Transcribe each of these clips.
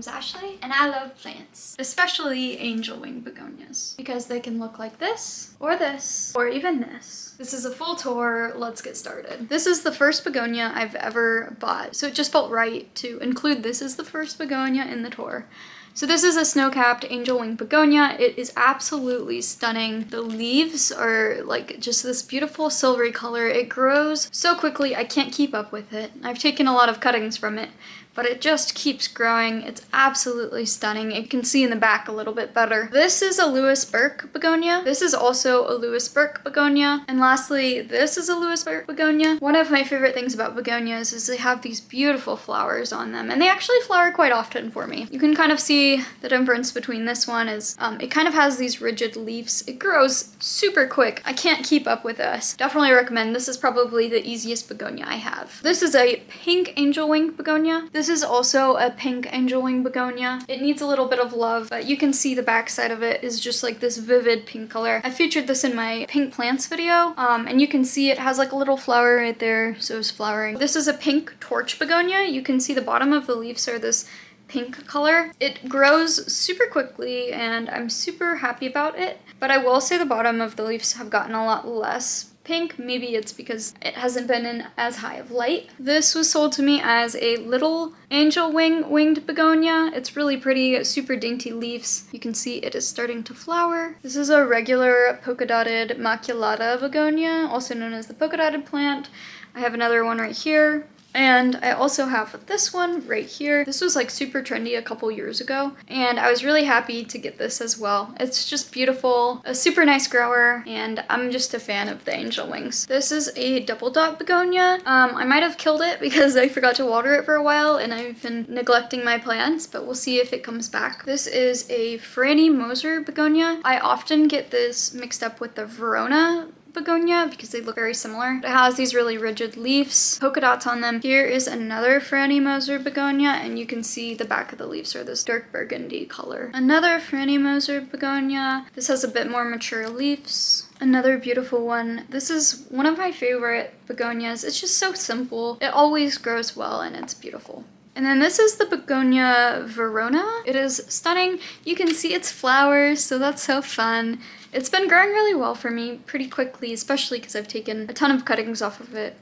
name's Ashley, and I love plants, especially Angelwing begonias, because they can look like this, or even this. This is a full tour. Let's get started. This is the first begonia I've ever bought, so it just felt right to include this as the first begonia in the tour. So this is a snow-capped Angelwing begonia. It is absolutely stunning. The leaves are like just this beautiful silvery color. It grows so quickly, I can't keep up with it. I've taken a lot of cuttings from it, but it just keeps growing. It's absolutely stunning. You can see in the back a little bit better. This is a Lewis Burke begonia. This is also a Lewis Burke begonia. And lastly, this is a Lewis Burke begonia. One of my favorite things about begonias is they have these beautiful flowers on them, and they actually flower quite often for me. You can kind of see the difference between this one is it kind of has these rigid leaves. It grows super quick. I can't keep up with this. Definitely recommend. This is probably the easiest begonia I have. This is a pink Angelwing begonia. This is also a pink Angelwing begonia. It needs a little bit of love, but you can see the back side of it is just like this vivid pink color. I featured this in my pink plants video, and you can see it has like a little flower right there, so it's flowering. This is a pink torch begonia. You can see the bottom of the leaves are this pink color. It grows super quickly and I'm super happy about it, but I will say the bottom of the leaves have gotten a lot less pink. Maybe it's because it hasn't been in as high of light. This was sold to me as a little Angelwing winged begonia. It's really pretty, super dainty leaves. You can see it is starting to flower. This is a regular polka dotted maculata begonia, also known as the polka dotted plant. I have another one right here. And I also have this one right here. This was like super trendy a couple years ago, and I was really happy to get this as well. It's just beautiful, a super nice grower, and I'm just a fan of the Angelwings. This is a double dot begonia. I might have killed it because I forgot to water it for a while and I've been neglecting my plants, but we'll see if it comes back. This is a Franny Moser begonia. I often get this mixed up with the Verona begonia because they look very similar. It has these really rigid leaves, polka dots on them. Here is another Franny Moser begonia, and you can see the back of the leaves are this dark burgundy color. Another Franny Moser begonia. This has a bit more mature leaves. Another beautiful one. This is one of my favorite begonias. It's just so simple. It always grows well and it's beautiful. And then this is the Begonia Verona. It is stunning. You can see its flowers, so that's so fun. It's been growing really well for me pretty quickly, especially because I've taken a ton of cuttings off of it.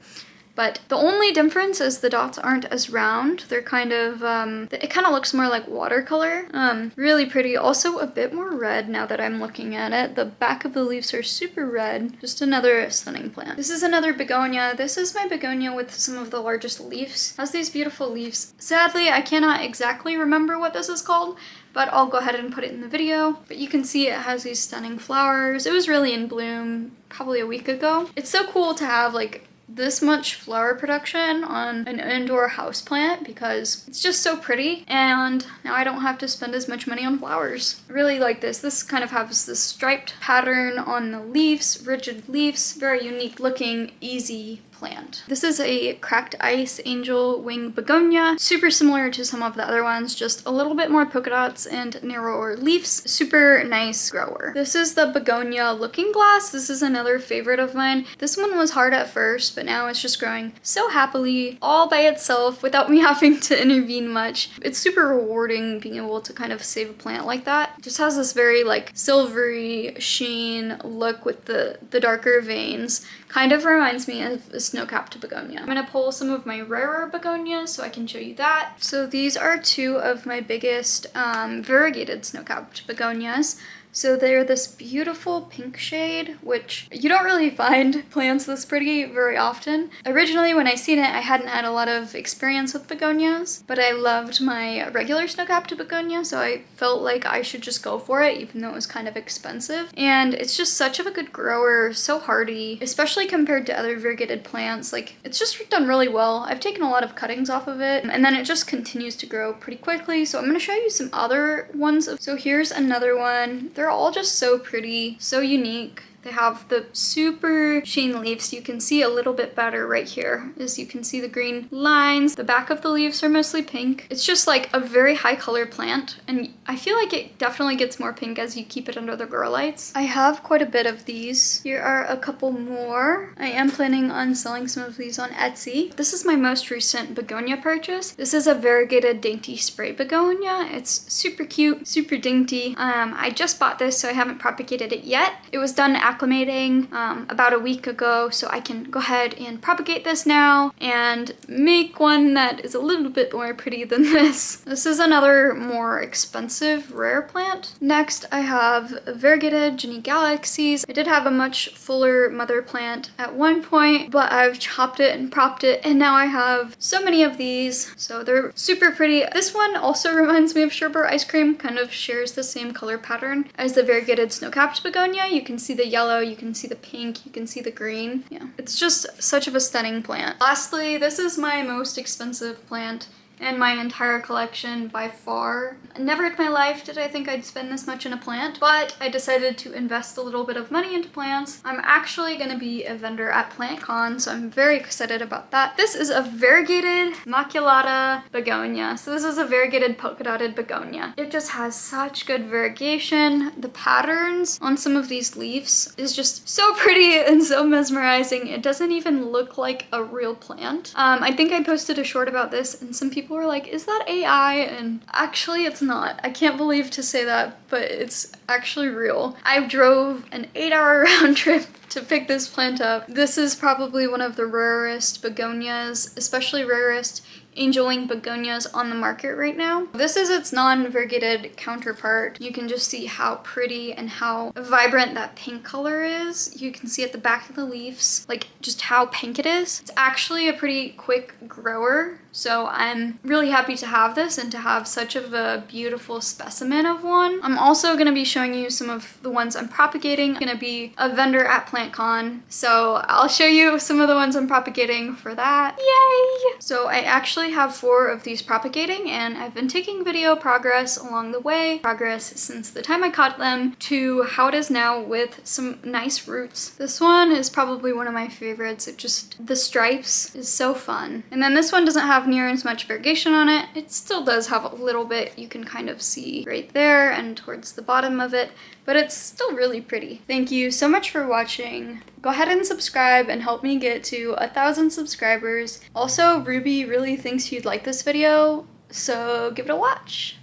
But the only difference is the dots aren't as round. They're kind of, it kind of looks more like watercolor. Really pretty. Also a bit more red now that I'm looking at it. The back of the leaves are super red. Just another stunning plant. This is another begonia. This is my begonia with some of the largest leaves. It has these beautiful leaves. Sadly, I cannot exactly remember what this is called, but I'll go ahead and put it in the video. But you can see it has these stunning flowers. It was really in bloom probably a week ago. It's so cool to have like this much flower production on an indoor houseplant because it's just so pretty, and now I don't have to spend as much money on flowers. I really like this. This kind of has this striped pattern on the leaves, rigid leaves, very unique looking, easy plant. This is a cracked ice Angelwing begonia, super similar to some of the other ones, just a little bit more polka dots and narrower leaves. Super nice grower. This is the Begonia Looking Glass. This is another favorite of mine. This one was hard at first, but now it's just growing so happily all by itself without me having to intervene much. It's super rewarding being able to kind of save a plant like that. It just has this very like silvery sheen look with the darker veins. Kind of reminds me of a snow-capped begonia. I'm gonna pull some of my rarer begonias so I can show you that. So these are two of my biggest variegated snow-capped begonias. So they're this beautiful pink shade, which you don't really find plants this pretty very often. Originally, when I seen it, I hadn't had a lot of experience with begonias, but I loved my regular snow-capped begonia, so I felt like I should just go for it, even though it was kind of expensive. And it's just such of a good grower, so hardy, especially compared to other variegated plants. Like, it's just done really well. I've taken a lot of cuttings off of it, and then it just continues to grow pretty quickly. So I'm gonna show you some other ones. So here's another one. They're all just so pretty, so unique. They have the super sheen leaves. You can see a little bit better right here, as you can see the green lines. The back of the leaves are mostly pink. It's just like a very high color plant, and I feel like it definitely gets more pink as you keep it under the grow lights. I have quite a bit of these. Here are a couple more. I am planning on selling some of these on Etsy. This is my most recent begonia purchase. This is a variegated dainty spray begonia. It's super cute, super dainty. I just bought this, so I haven't propagated it yet. It was done acclimating about a week ago, so I can go ahead and propagate this now and make one that is a little bit more pretty than this. This is another more expensive rare plant. Next, I have variegated Jenny Galaxies. I did have a much fuller mother plant at one point, but I've chopped it and propped it, and now I have so many of these. So they're super pretty. This one also reminds me of sherbet ice cream, kind of shares the same color pattern as the variegated snow-capped begonia. You can see the yellow, you can see the pink, you can see the green. Yeah, it's just such of a stunning plant. Lastly, this is my most expensive plant in my entire collection by far. Never in my life did I think I'd spend this much in a plant, but I decided to invest a little bit of money into plants. I'm actually gonna be a vendor at PlantCon, so I'm very excited about that. This is a variegated maculata begonia. So this is a variegated polka dotted begonia. It just has such good variegation. The patterns on some of these leaves is just so pretty and so mesmerizing. It doesn't even look like a real plant. I think I posted a short about this, and some people were like, is that AI? And actually it's not. I can't believe to say that, but it's actually real. I drove an 8-hour round trip to pick this plant up. This is probably one of the rarest begonias, especially rarest Angelwing begonias on the market right now. This is its non-variegated counterpart. You can just see how pretty and how vibrant that pink color is. You can see at the back of the leaves, like just how pink it is. It's actually a pretty quick grower, so I'm really happy to have this and to have such of a beautiful specimen of one. I'm also gonna be showing you some of the ones I'm propagating. I'm gonna be a vendor at PlantCon, so I'll show you some of the ones I'm propagating for that. Yay! So I actually have 4 of these propagating, and I've been taking video progress along the way. Progress since the time I caught them to how it is now with some nice roots. This one is probably one of my favorites. It just, the stripes is so fun. And then this one doesn't have near as much variegation on it. It still does have a little bit. You can kind of see right there and towards the bottom of it, but it's still really pretty. Thank you so much for watching. Go ahead and subscribe and help me get to 1,000 subscribers. Also, Ruby really thinks you'd like this video, so give it a watch.